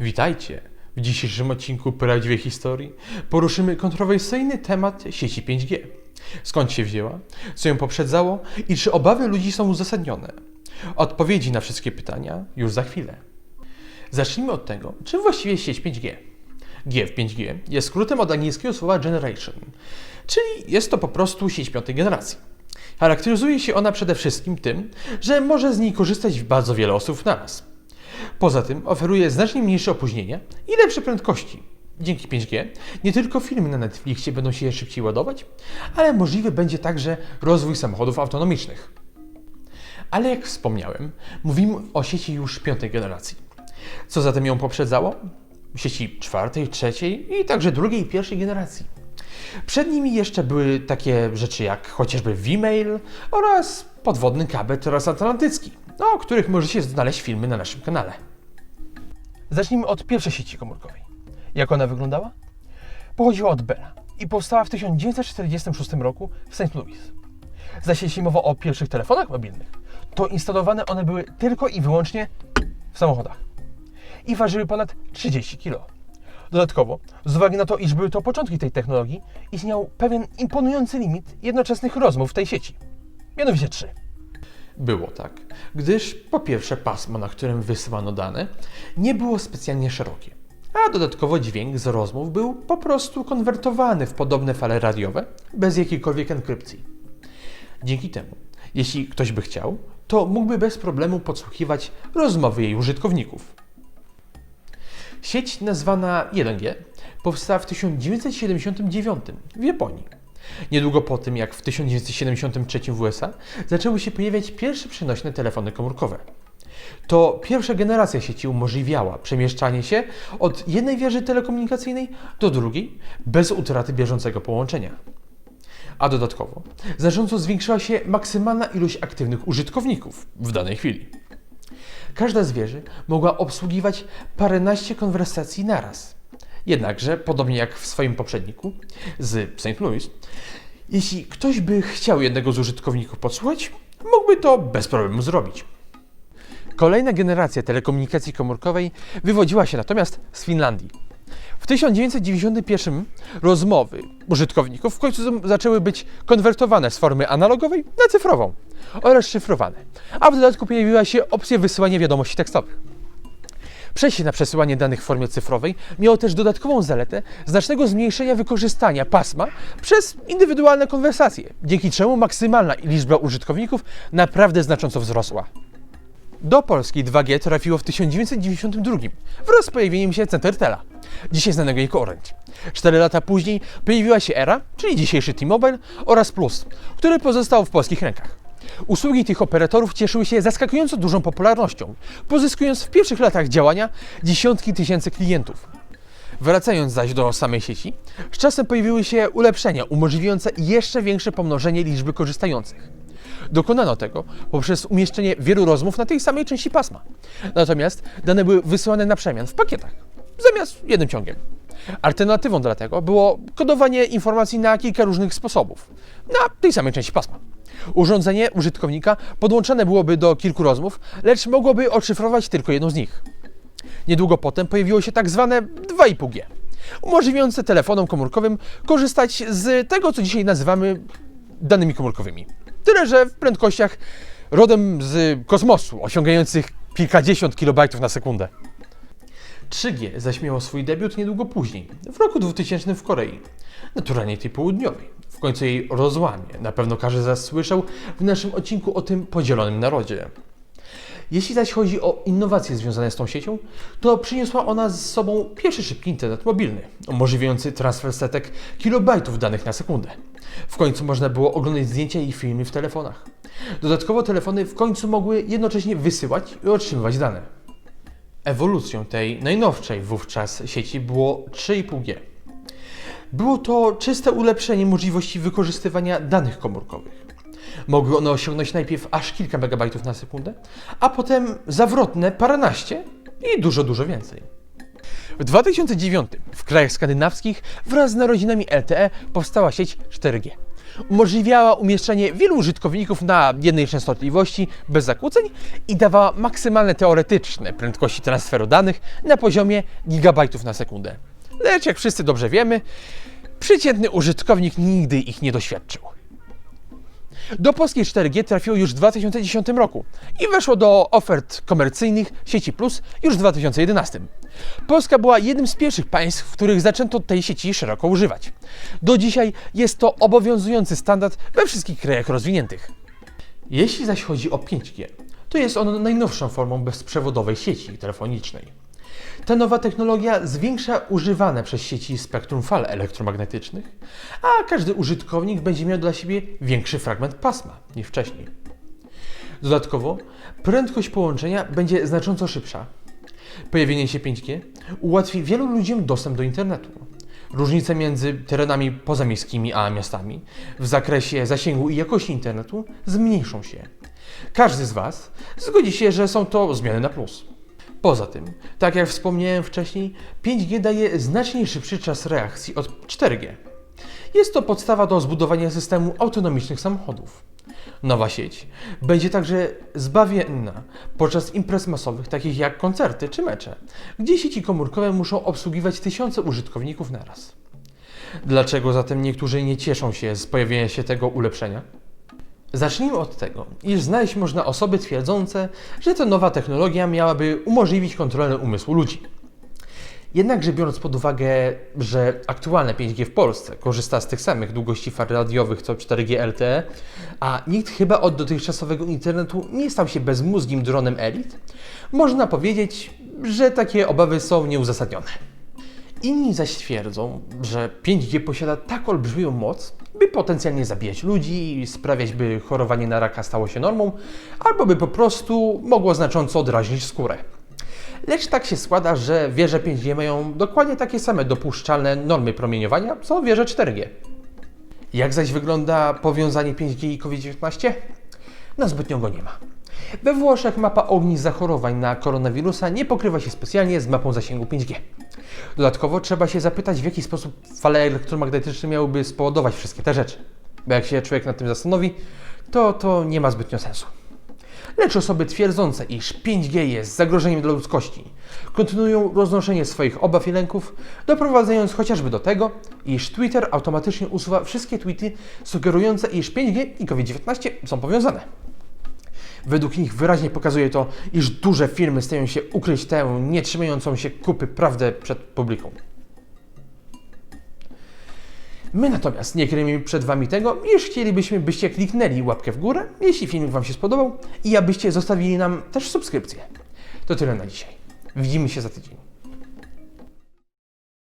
Witajcie! W dzisiejszym odcinku Prawdziwej Historii poruszymy kontrowersyjny temat sieci 5G. Skąd się wzięła, co ją poprzedzało i czy obawy ludzi są uzasadnione? Odpowiedzi na wszystkie pytania już za chwilę. Zacznijmy od tego, czym właściwie sieć 5G. G w 5G jest skrótem od angielskiego słowa generation, czyli jest to po prostu sieć piątej generacji. Charakteryzuje się ona przede wszystkim tym, że może z niej korzystać bardzo wiele osób naraz. Poza tym oferuje znacznie mniejsze opóźnienia i lepsze prędkości. Dzięki 5G nie tylko filmy na Netflixie będą się szybciej ładować, ale możliwy będzie także rozwój samochodów autonomicznych. Ale jak wspomniałem, mówimy o sieci już piątej generacji. Co zatem ją poprzedzało? Sieci czwartej, trzeciej i także drugiej i pierwszej generacji. Przed nimi jeszcze były takie rzeczy jak chociażby V-Mail oraz podwodny kabel transatlantycki, o których możecie znaleźć filmy na naszym kanale. Zacznijmy od pierwszej sieci komórkowej. Jak ona wyglądała? Pochodziła od Bella i powstała w 1946 roku w St. Louis. Zaś jeśli mowa o pierwszych telefonach mobilnych, to instalowane one były tylko i wyłącznie w samochodach i ważyły ponad 30 kg. Dodatkowo, z uwagi na to, iż były to początki tej technologii, istniał pewien imponujący limit jednoczesnych rozmów w tej sieci. Mianowicie 3. Było tak, gdyż po pierwsze pasmo, na którym wysyłano dane, nie było specjalnie szerokie, a dodatkowo dźwięk z rozmów był po prostu konwertowany w podobne fale radiowe bez jakiejkolwiek enkrypcji. Dzięki temu, jeśli ktoś by chciał, to mógłby bez problemu podsłuchiwać rozmowy jej użytkowników. Sieć nazwana 1G powstała w 1979 w Japonii. Niedługo po tym, jak w 1973 w USA zaczęły się pojawiać pierwsze przenośne telefony komórkowe. To pierwsza generacja sieci umożliwiała przemieszczanie się od jednej wieży telekomunikacyjnej do drugiej bez utraty bieżącego połączenia. A dodatkowo znacząco zwiększyła się maksymalna ilość aktywnych użytkowników w danej chwili. Każda z wieży mogła obsługiwać paręnaście konwersacji naraz. Jednakże, podobnie jak w swoim poprzedniku z St. Louis, jeśli ktoś by chciał jednego z użytkowników podsłuchać, mógłby to bez problemu zrobić. Kolejna generacja telekomunikacji komórkowej wywodziła się natomiast z Finlandii. W 1991 rozmowy użytkowników w końcu zaczęły być konwertowane z formy analogowej na cyfrową oraz szyfrowane, a w dodatku pojawiła się opcja wysyłania wiadomości tekstowych. Przejście na przesyłanie danych w formie cyfrowej miało też dodatkową zaletę znacznego zmniejszenia wykorzystania pasma przez indywidualne konwersacje, dzięki czemu maksymalna liczba użytkowników naprawdę znacząco wzrosła. Do Polski 2G trafiło w 1992 wraz z pojawieniem się Centertela, dzisiaj znanego jako Orange. 4 lata później pojawiła się Era, czyli dzisiejszy T-Mobile, oraz Plus, który pozostał w polskich rękach. Usługi tych operatorów cieszyły się zaskakująco dużą popularnością, pozyskując w pierwszych latach działania dziesiątki tysięcy klientów. Wracając zaś do samej sieci, z czasem pojawiły się ulepszenia umożliwiające jeszcze większe pomnożenie liczby korzystających. Dokonano tego poprzez umieszczenie wielu rozmów na tej samej części pasma. Natomiast dane były wysyłane na przemian w pakietach, zamiast jednym ciągiem. Alternatywą dla tego było kodowanie informacji na kilka różnych sposobów, na tej samej części pasma. Urządzenie użytkownika podłączane byłoby do kilku rozmów, lecz mogłoby odszyfrować tylko jedną z nich. Niedługo potem pojawiło się tak zwane 2,5G, umożliwiające telefonom komórkowym korzystać z tego, co dzisiaj nazywamy danymi komórkowymi. Tyle, że w prędkościach rodem z kosmosu, osiągających kilkadziesiąt kilobajtów na sekundę. 3G zaś miało swój debiut niedługo później, w roku 2000 w Korei, naturalnie tej południowej. W końcu jej rozłamie na pewno każdy z Was słyszał w naszym odcinku o tym podzielonym narodzie. Jeśli zaś chodzi o innowacje związane z tą siecią, to przyniosła ona z sobą pierwszy szybki internet mobilny, umożliwiający transfer setek kilobajtów danych na sekundę. W końcu można było oglądać zdjęcia i filmy w telefonach. Dodatkowo telefony w końcu mogły jednocześnie wysyłać i otrzymywać dane. Ewolucją tej najnowszej wówczas sieci było 3,5G. Było to czyste ulepszenie możliwości wykorzystywania danych komórkowych. Mogły one osiągnąć najpierw aż kilka megabajtów na sekundę, a potem zawrotne paręnaście i dużo więcej. W 2009 w krajach skandynawskich wraz z narodzinami LTE powstała sieć 4G, Umożliwiała umieszczenie wielu użytkowników na jednej częstotliwości bez zakłóceń i dawała maksymalne teoretyczne prędkości transferu danych na poziomie gigabajtów na sekundę. Lecz jak wszyscy dobrze wiemy, przeciętny użytkownik nigdy ich nie doświadczył. Do Polski 4G trafiło już w 2010 roku i weszło do ofert komercyjnych sieci Plus już w 2011. Polska była jednym z pierwszych państw, w których zaczęto tej sieci szeroko używać. Do dzisiaj jest to obowiązujący standard we wszystkich krajach rozwiniętych. Jeśli zaś chodzi o 5G, to jest ono najnowszą formą bezprzewodowej sieci telefonicznej. Ta nowa technologia zwiększa używane przez sieci spektrum fal elektromagnetycznych, a każdy użytkownik będzie miał dla siebie większy fragment pasma niż wcześniej. Dodatkowo prędkość połączenia będzie znacząco szybsza. Pojawienie się 5G ułatwi wielu ludziom dostęp do internetu. Różnice między terenami pozamiejskimi a miastami w zakresie zasięgu i jakości internetu zmniejszą się. Każdy z Was zgodzi się, że są to zmiany na plus. Poza tym, tak jak wspomniałem wcześniej, 5G daje znacznie szybszy czas reakcji od 4G. Jest to podstawa do zbudowania systemu autonomicznych samochodów. Nowa sieć będzie także zbawienna podczas imprez masowych, takich jak koncerty czy mecze, gdzie sieci komórkowe muszą obsługiwać tysiące użytkowników naraz. Dlaczego zatem niektórzy nie cieszą się z pojawienia się tego ulepszenia? Zacznijmy od tego, iż znaleźć można osoby twierdzące, że ta nowa technologia miałaby umożliwić kontrolę umysłu ludzi. Jednakże biorąc pod uwagę, że aktualne 5G w Polsce korzysta z tych samych długości fal radiowych co 4G LTE, a nikt chyba od dotychczasowego internetu nie stał się bezmózgim dronem elit, można powiedzieć, że takie obawy są nieuzasadnione. Inni zaś twierdzą, że 5G posiada tak olbrzymią moc, by potencjalnie zabijać ludzi, sprawiać, by chorowanie na raka stało się normą, albo by po prostu mogło znacząco drażnić skórę. Lecz tak się składa, że wieże 5G mają dokładnie takie same dopuszczalne normy promieniowania, co wieże 4G. Jak zaś wygląda powiązanie 5G i COVID-19? No zbytnio go nie ma. We Włoszech mapa ognisk zachorowań na koronawirusa nie pokrywa się specjalnie z mapą zasięgu 5G. Dodatkowo trzeba się zapytać, w jaki sposób fale elektromagnetyczne miałyby spowodować wszystkie te rzeczy. Bo jak się człowiek nad tym zastanowi, to nie ma zbytnio sensu. Lecz osoby twierdzące, iż 5G jest zagrożeniem dla ludzkości, kontynuują roznoszenie swoich obaw i lęków, doprowadzając chociażby do tego, iż Twitter automatycznie usuwa wszystkie tweety sugerujące, iż 5G i COVID-19 są powiązane. Według nich wyraźnie pokazuje to, iż duże firmy starają się ukryć tę nie trzymającą się kupy prawdę przed publiką. My natomiast nie kryjemy przed Wami tego, iż chcielibyśmy, byście kliknęli łapkę w górę, jeśli filmik Wam się spodobał i abyście zostawili nam też subskrypcję. To tyle na dzisiaj. Widzimy się za tydzień.